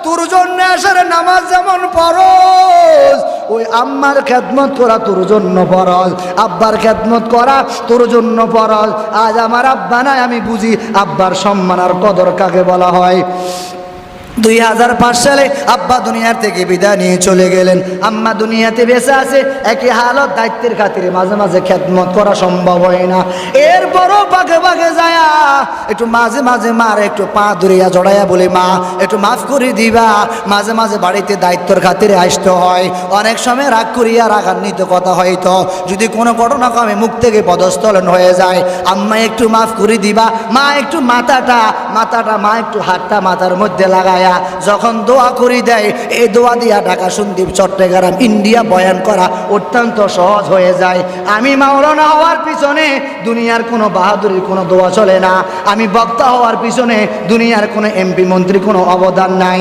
তোর জন্য আসার নামাজ যেমন ফরজ, ওই আম্মার খেদমত করা তোর জন্য ফরজ, আব্বার খেদমত করা তোর জন্য ফরজ। আজ আমার আব্বা নাই, আমি বুঝি আব্বার সম্মান আর কদর কাকে বলা হয়। 2005 সালে আব্বা দুনিয়ার থেকে বিদায় নিয়ে চলে গেলেন। আম্মা দুনিয়াতে বেঁচে আছে, একই হালত, দায়িত্বের খাতিরে মাঝে মাঝে খেদমত করা সম্ভব হয় না। এরপরও পাকে পাকে যায় একটু মাঝে মাঝে মার একটু পা ধরিয়া জড়াইয়া বলে, মা একটু মাফ করে দিবা। মাঝে মাঝে বাড়িতে দায়িত্বের খাতিরে আসতে হয়, অনেক সময় রাগ করিয়া রাগান্বিত কথা হয়তো, যদি কোনো ঘটনাক্রমে মুখ থেকে পদস্থলন হয়ে যায়, আম্মা একটু মাফ করে দিবা। মা একটু মাথাটা মা একটু হাতটা মাথার মধ্যে লাগায় যখন দোয়া করি দেয়, এই দোয়া দিয়া ঢাকা, সন্দ্বীপ, চট্টগ্রাম, ইন্ডিয়া বয়ান করা অত্যন্ত সহজ হয়ে যায়। আমি মাওলানা হওয়ার পিছনে দুনিয়ার কোনো বাহাদুরির কোনো দোয়া চলে না, আমি বক্তা হওয়ার পিছনে দুনিয়ার কোনো এমপি মন্ত্রী কোনো অবদান নাই।